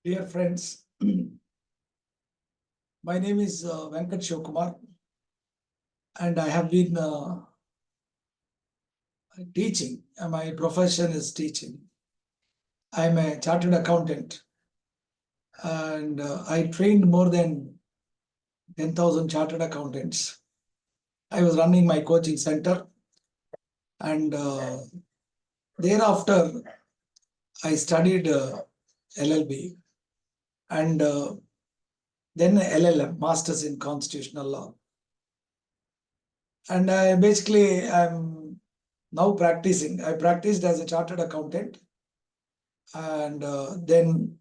Dear friends, my name is Venkat Shivkumar, and I have been teaching. My profession is teaching. I'm a chartered accountant, and I trained more than 10,000 chartered accountants. I was running my coaching center, and thereafter, I studied LLB and then LLM, Masters in Constitutional Law. And I'm now practicing. I practiced as a chartered accountant, and then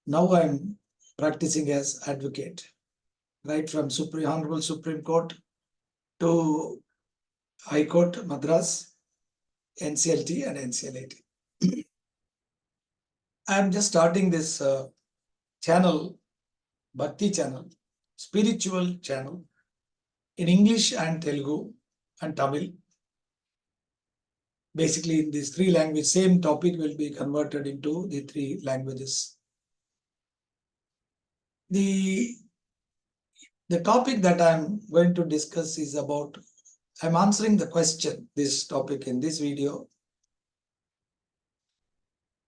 now I'm practicing as advocate, right from Honorable Supreme Court to High Court, Madras, NCLT and NCLAT. I'm just starting this channel, Bhakti channel, spiritual channel in English and Telugu and Tamil. Basically, in these three languages, same topic will be converted into the three languages. The topic that I'm going to discuss is about, I'm answering the question, this topic in this video.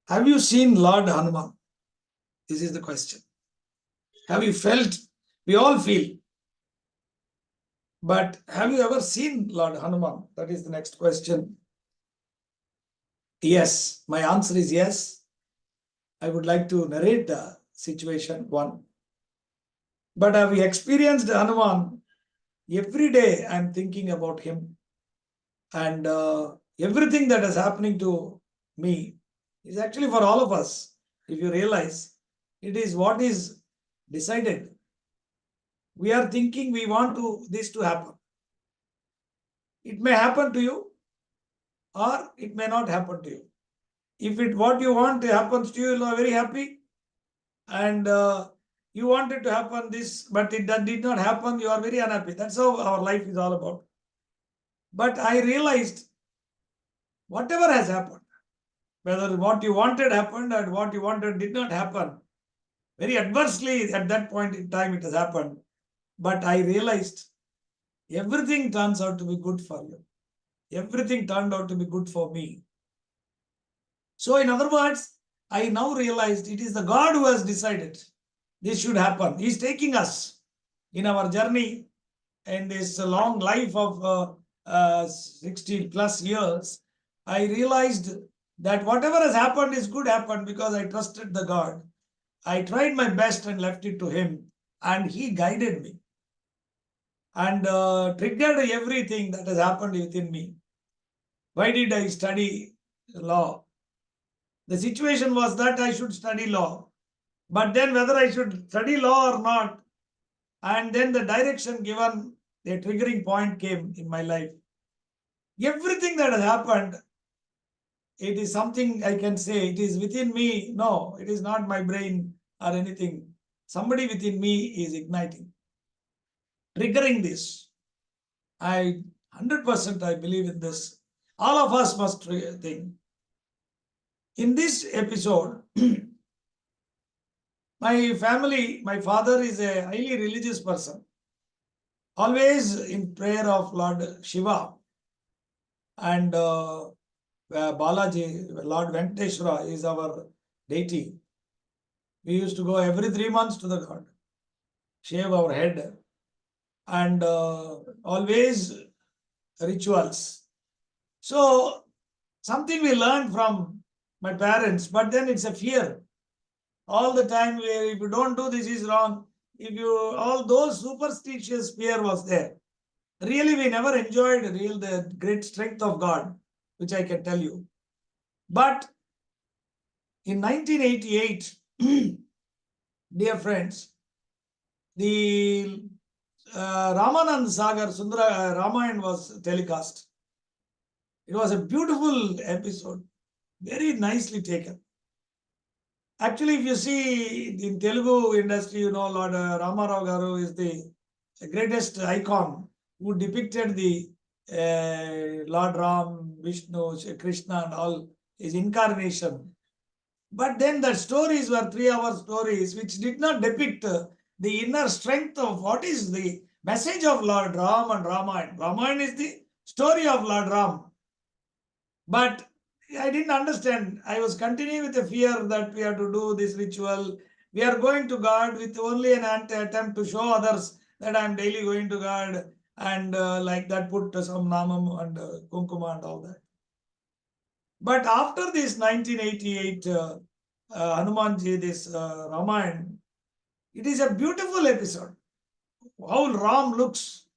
Have you seen Lord Hanuman? This is the question. Have you felt? We all feel. But have you ever seen Lord Hanuman? That is the next question. Yes, my answer is yes. I would like to narrate the situation one. But have you experienced Hanuman? Every day I'm thinking about him. And everything that is happening to me is actually for all of us. If you realize, it is what is decided. We are thinking we want this to happen. It may happen to you, or it may not happen to you. If what you want happens to you, you are very happy, and you want it to happen this, but that did not happen, you are very unhappy. That's how our life is all about. But I realized whatever has happened, whether what you wanted happened and what you wanted did not happen, very adversely at that point in time it has happened. But I realized everything turns out to be good for you. Everything turned out to be good for me. So in other words, I now realized it is the God who has decided this should happen. He is taking us in our journey in this long life of 60 plus years. I realized that whatever has happened is good happened because I trusted the God. I tried my best and left it to him, and he guided me and triggered everything that has happened within me. Why did I study law? The situation was that I should study law, but then whether I should study law or not, and then the direction given, the triggering point came in my life. Everything that has happened, it is something I can say, it is within me. No, it is not my brain or anything. Somebody within me is igniting, triggering this. 100% I believe in this. All of us must think. In this episode, my family, my father is a highly religious person, always in prayer of Lord Shiva and Balaji, Lord Venkateshwara is our deity. We used to go every 3 months to the God, shave our head, and always rituals. So something we learned from my parents, but then it's a fear. All the time, if you don't do this is wrong. If you, all those superstitious fear was there. Really, we never enjoyed the great strength of God, which I can tell you. But in 1988, dear friends, the Ramanand Sagar Sundara Ramayana was telecast. It was a beautiful episode, very nicely taken. Actually, if you see in Telugu industry, you know, Lord Ramarao Garu is the greatest icon who depicted the Lord Ram, Vishnu, Krishna and all, his incarnation. But then the stories were 3 hour stories which did not depict the inner strength of what is the message of Lord Ram and Ramayana. Ramayana is the story of Lord Ram. But I didn't understand. I was continuing with the fear that we have to do this ritual. We are going to God with only an attempt to show others that I am daily going to God, and like that put some namam and kunkuma and all that. But after this 1988 Hanumanji, this Ramayana, it is a beautiful episode. How Ram looks,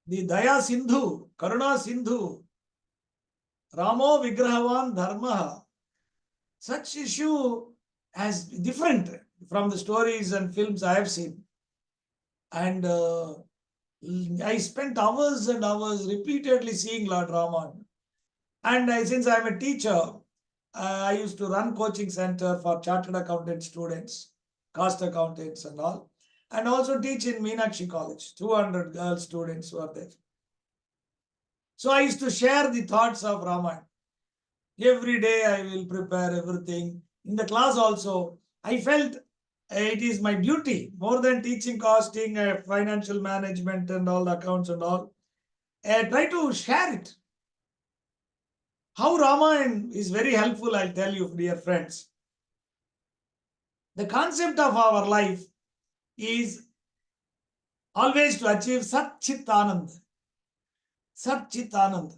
the Daya Sindhu, Karuna Sindhu, Ramo Vigrahavan Dharma. Such issue as different from the stories and films I have seen. And I spent hours and hours repeatedly seeing Lord Raman. And since I'm a teacher, I used to run coaching center for chartered accountant students, cost accountants and all, and also teach in Meenakshi College. 200 girl students were there. So I used to share the thoughts of Ramayana. Every day I will prepare everything. In the class also, I felt it is my duty, more than teaching costing, financial management and all the accounts and all. Try to share it. How Ramayana is very helpful, I'll tell you, dear friends. The concept of our life is always to achieve Sat Chit Anand. Sat Chit Anand.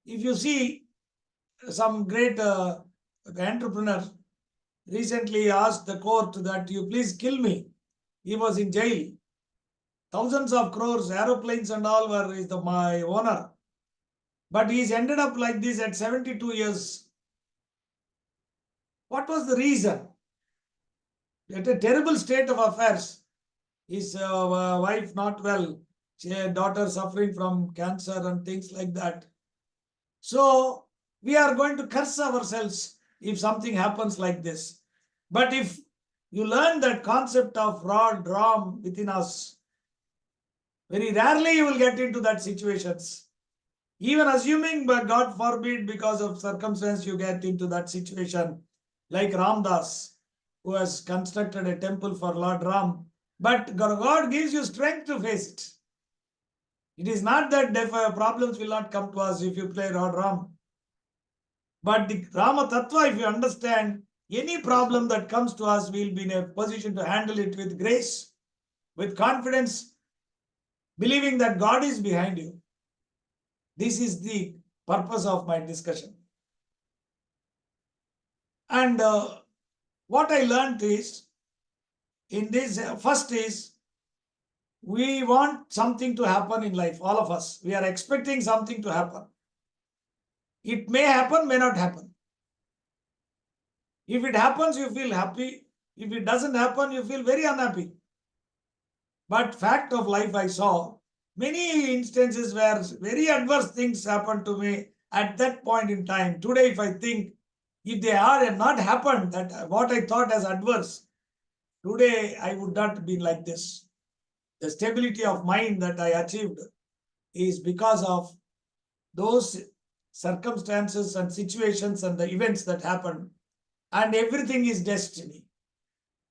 If you see some great entrepreneur recently asked the court that you please kill me. He was in jail. Thousands of crores, aeroplanes and all were my owner. But he's ended up like this at 72 years. What was the reason? At a terrible state of affairs. His wife not well, daughter suffering from cancer and things like that. So we are going to curse ourselves if something happens like this. But if you learn that concept of Rod, Ram within us, very rarely you will get into that situations. Even assuming, but God forbid, because of circumstance, you get into that situation, like Ramdas, who has constructed a temple for Lord Ram. But God gives you strength to face it. It is not that problems will not come to us if you play Lord Ram. But the Rama Tattva, if you understand, any problem that comes to us, we will be in a position to handle it with grace, with confidence, believing that God is behind you. This is the purpose of my discussion. And what I learned is, in this, first is, we want something to happen in life, all of us. We are expecting something to happen. It may happen, may not happen. If it happens, you feel happy. If it doesn't happen, you feel very unhappy. But fact of life, I saw many instances where very adverse things happened to me at that point in time. Today, if I think, if they are not happened, that what I thought as adverse, today I would not be like this. The stability of mind that I achieved is because of those circumstances and situations and the events that happened, and everything is destiny.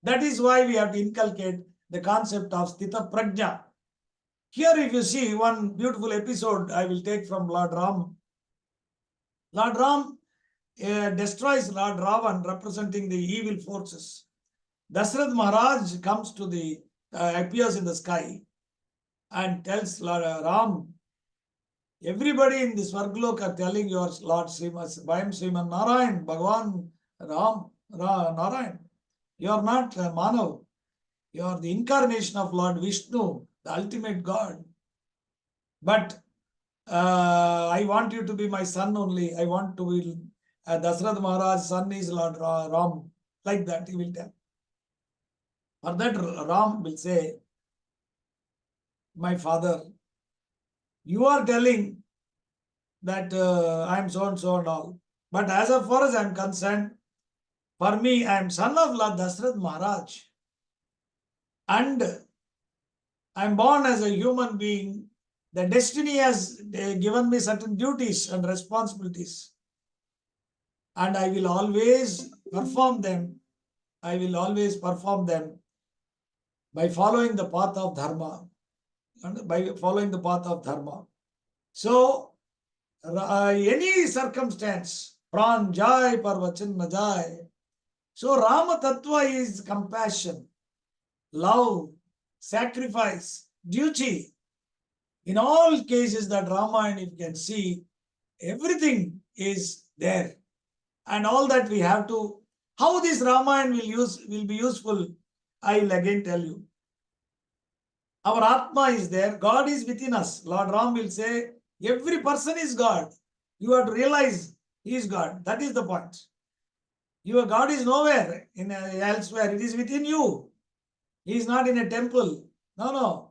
That is why we have to inculcate the concept of Sthita Prajna. Here, if you see one beautiful episode, I will take from Lord Ram. Lord Ram destroys Lord Ravan, representing the evil forces. Dasrath Maharaj comes to the, appears in the sky and tells Lord Ram, everybody in this Svarglok are telling your Lord Sriman Narayan, Bhagavan Ram, Narayan. You are not Manav. You are the incarnation of Lord Vishnu, the ultimate God. But I want you to be my son only. I want to be Dasrath Maharaj's son is Lord Ram. Like that he will tell. For that Ram will say, my father, you are telling that I am so and so and all. But as far as I am concerned, for me, I am son of Lord Dasrath Maharaj. And I am born as a human being. The destiny has given me certain duties and responsibilities. and I will always perform them. I will always perform them by following the path of dharma. And by following the path of dharma. So, any circumstance, pran jai parvachan na jai. So, Rama Tattva is compassion, love, sacrifice, duty. In all cases that Ramayana, if you can see, everything is there. And all that we have to, how this Ramayana will be useful, I will again tell you. Our Atma is there, God is within us. Lord Ram will say, every person is God. You have to realize he is God. That is the point. Your God is nowhere elsewhere. It is within you. He is not in a temple. No.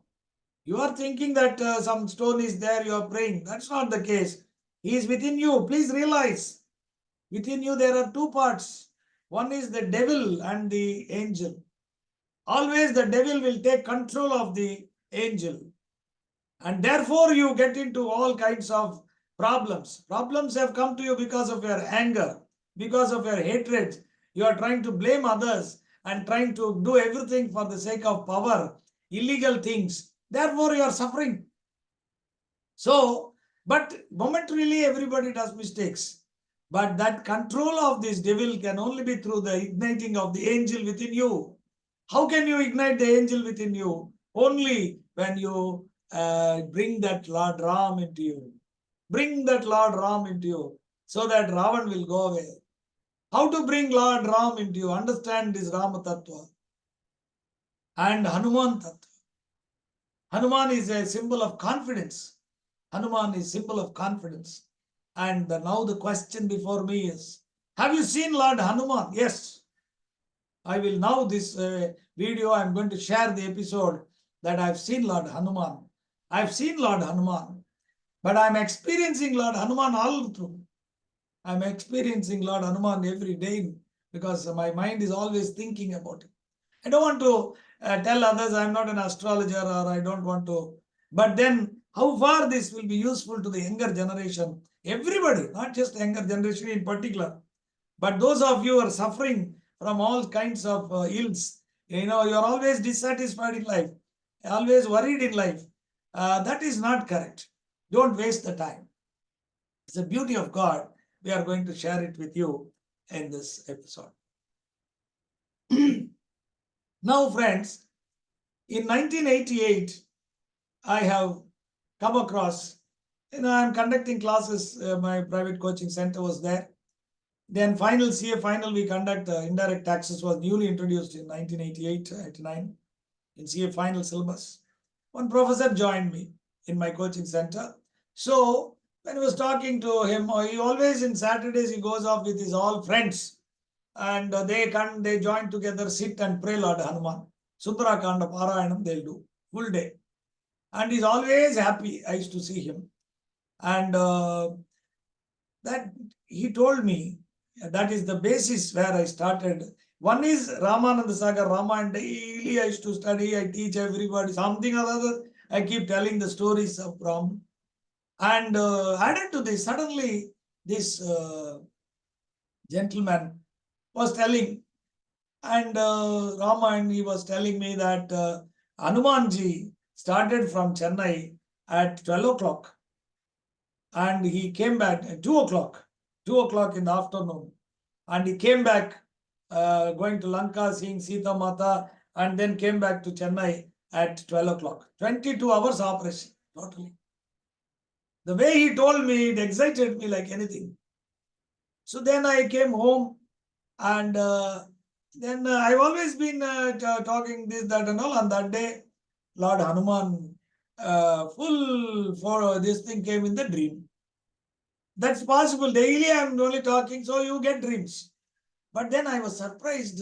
You are thinking that some stone is there, you are praying. That's not the case. He is within you. Please realize, within you there are two parts. One is the devil and the angel. Always the devil will take control of the angel. And therefore you get into all kinds of problems. Problems have come to you because of your anger, because of your hatred. You are trying to blame others and trying to do everything for the sake of power, illegal things. Therefore you are suffering. So, but momentarily everybody does mistakes. But that control of this devil can only be through the igniting of the angel within you. How can you ignite the angel within you? Only when you bring that Lord Ram into you. Bring that Lord Ram into you so that Ravan will go away. How to bring Lord Ram into you? Understand this Rama Tattva and Hanuman Tattva. Hanuman is a symbol of confidence. Hanuman is symbol of confidence. And now the question before me is, have you seen Lord Hanuman? Yes. I will now this video, I'm going to share the episode that I've seen Lord Hanuman. I've seen Lord Hanuman, but I'm experiencing Lord Hanuman all through. I'm experiencing Lord Hanuman every day because my mind is always thinking about it. I don't want to tell others I'm not an astrologer or I don't want to, but then how far this will be useful to the younger generation, everybody, not just younger generation in particular, but those of you who are suffering from all kinds of ills, you're always dissatisfied in life, always worried in life. That is not correct. Don't waste the time. It's the beauty of God. We are going to share it with you in this episode. Now, friends, in 1988, I have come across, I'm conducting classes, my private coaching center was there. Then CA final we conduct, indirect taxes was newly introduced in 1988-89 in CA final syllabus. One professor joined me in my coaching center. So when I was talking to him, he always in Saturdays he goes off with his all friends and they join together, sit and pray Lord Hanuman. Sundarakanda Parayanam they'll do full day. And he's always happy. I used to see him. And that he told me, that is the basis where I started. One is Ramananda Sagar, Ramayana. Daily I used to study, I teach everybody something or other. I keep telling the stories of Ram. And added to this, suddenly this gentleman was telling, and Ramayana, he was telling me that Hanumanji started from Chennai at 12 o'clock. And he came back at 2 o'clock in the afternoon. And he came back going to Lanka, seeing Sita Mata, and then came back to Chennai at 12 o'clock. 22 hours operation, totally. The way he told me, it excited me like anything. So then I came home and then I've always been talking this, that and all. On that day, Lord Hanuman, full for this thing came in the dream. That's possible. Daily I'm only talking, so you get dreams. But then I was surprised.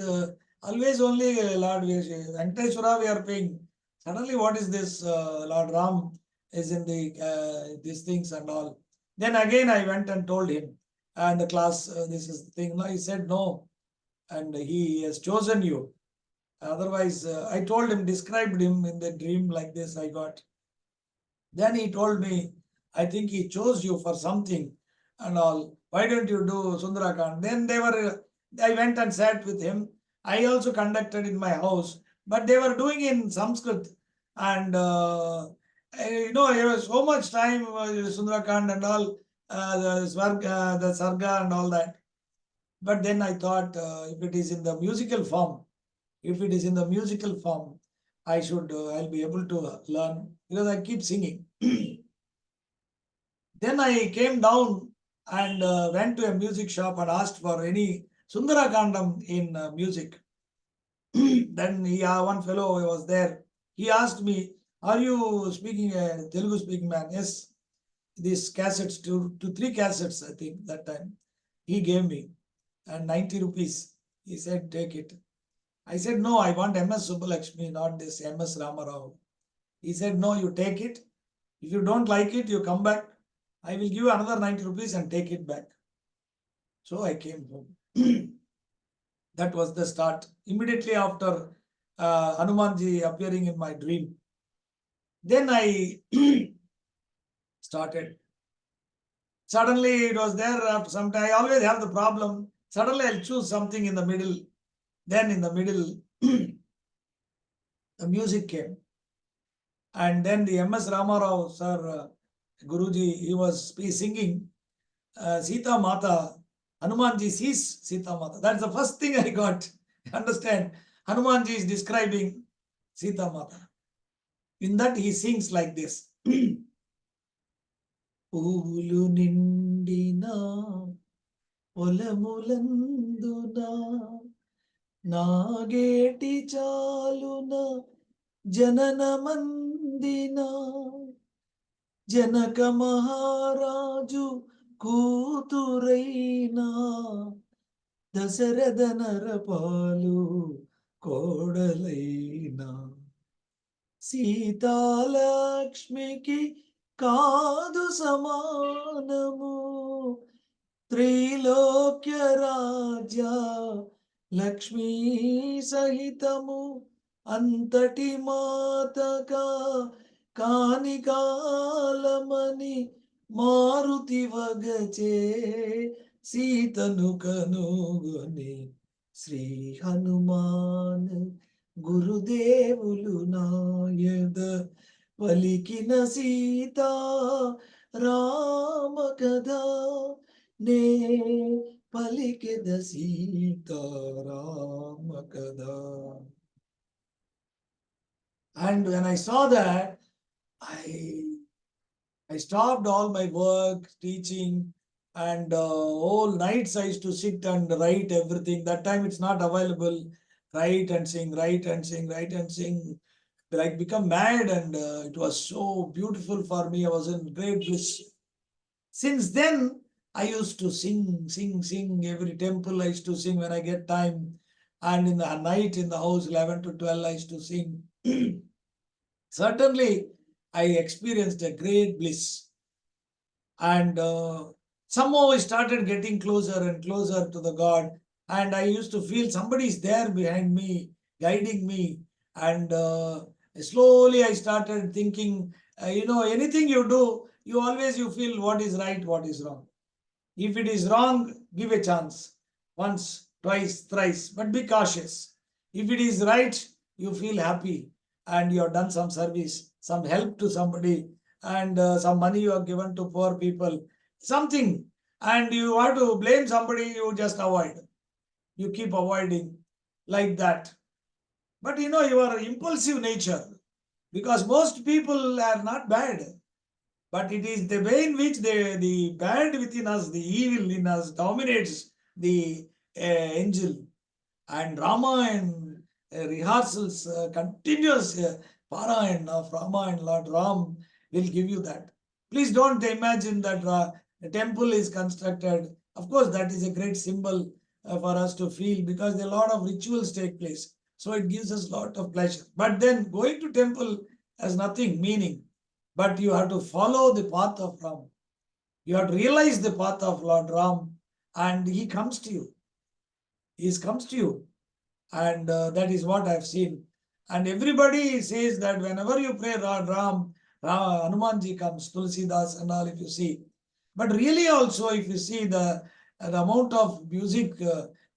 Always only Lord Venkateshwara we are paying. Suddenly, what is this? Lord Ram is in the these things and all. Then again I went and told him, and the class, this is the thing. No, he said no, and he has chosen you. Otherwise, I told him, described him in the dream like this. I got. Then he told me, I think he chose you for something and all. why don't you do Sundarakand? Then I went and sat with him. I also conducted in my house, but they were doing in Sanskrit. And, there was so much time, Sundarakand and all, the Sarga and all that. But then I thought, if it is in the musical form, I'll be able to learn, because I keep singing. Then I came down and went to a music shop and asked for any Sundarakandam in music. Then one fellow was there. He asked me, "Are you speaking a Telugu speaking man?" Yes. These cassettes, two to three cassettes, I think that time. He gave me, and 90 rupees. He said, "Take it." I said, "No, I want MS Subbulakshmi, not this MS Ramarao." He said, "No, you take it. If you don't like it, you come back. I will give you another 90 rupees and take it back." So I came home. That was the start. Immediately after Hanumanji appearing in my dream, then I started. Suddenly it was there after some time. I always have the problem. Suddenly I'll choose something in the middle. Then in the middle, the music came. And then the MS Ramarao, sir, Guruji, he was singing Sita Mata. Hanumanji sees Sita Mata. That's the first thing I got. Understand? Hanumanji is describing Sita Mata. In that he sings like this. పూలు నిండిన పొలములందున నాగేటి చాలున జననమందిన జనక మహారాజు కూతురైనా దశరథ నరపాలు కోడలైనా సీతాలక్ష్మికి కాదు సమానము త్రైలోక్య రాజ్య లక్ష్మీ సహితము అంతటి మాతగా కాని కాలమని మారుతి వగచే సీతను కనుగొని శ్రీ హనుమాన్ గురుదేవులు నాయద పలికిన సీతా రామ కథ నే పలికెద సీతా రామ కథ. And when I saw that, I stopped all my work, teaching, and whole nights I used to sit and write everything. That time it's not available. Write and sing, write and sing, write and sing. Like become mad, and it was so beautiful for me. I was in great bliss. Since then, I used to sing. Every temple I used to sing when I get time. And in the night in the house, 11 to 12, I used to sing. Certainly, I experienced a great bliss. And somehow I started getting closer and closer to the God. And I used to feel somebody is there behind me, guiding me. And slowly I started thinking, anything you do, you feel what is right, what is wrong. If it is wrong, give a chance. Once, twice, thrice, but be cautious. If it is right, you feel happy and you have done some service, some help to somebody, and some money you have given to poor people, something, and you want to blame somebody, you just avoid. You keep avoiding like that. But your impulsive nature, because most people are not bad, but it is the way in which the bad within us, the evil in us dominates the angel. And Rama and rehearsals, continuous Parayan of Rama and Lord Ram will give you that. Please don't imagine that a temple is constructed. Of course, that is a great symbol for us to feel, because a lot of rituals take place. So it gives us a lot of pleasure. But then going to temple has nothing meaning. But you have to follow the path of Ram. You have to realize the path of Lord Ram, and he comes to you. He comes to you. And that is what I've seen. And everybody says that whenever you pray Lord Ram, Hanumanji comes, Tulsidas and all, if you see. But really also, if you see the amount of music,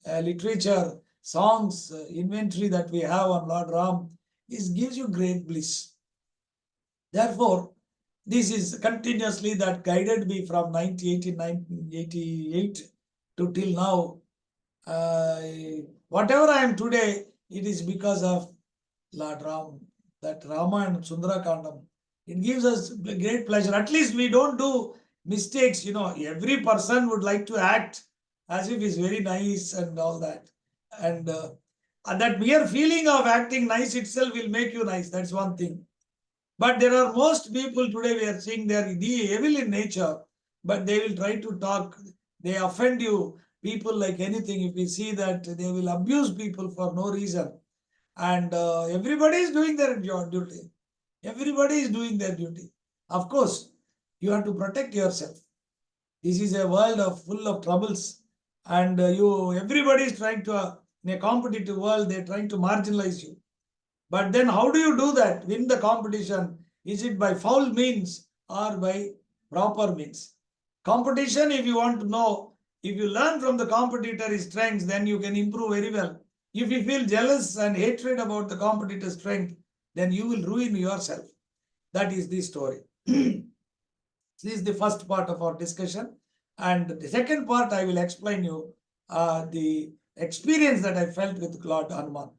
literature, songs, inventory that we have on Lord Ram gives you great bliss. Therefore, this is continuously that guided me from 1988 to till now. Whatever I am today, it is because of Lord Ram, that Rama and Sundara Kandam. It gives us great pleasure. At least we don't do mistakes. Every person would like to act as if he's very nice and all that. And that mere feeling of acting nice itself will make you nice. That's one thing. But there are most people today, we are seeing they are evil in nature, but they will try to talk, they offend you, people like anything. If we see that they will abuse people for no reason. And everybody is doing their duty. Everybody is doing their duty. Of course, you have to protect yourself. This is a world full of troubles. And everybody is trying to, in a competitive world, they're trying to marginalize you. But then how do you do that? Win the competition? Is it by foul means or by proper means? Competition, if you want to know, if you learn from the competitor's strengths, then you can improve very well. If you feel jealous and hatred about the competitor's strength, then you will ruin yourself. That is the story. This is the first part of our discussion. And the second part, I will explain you the experience that I felt with Lord Hanuman.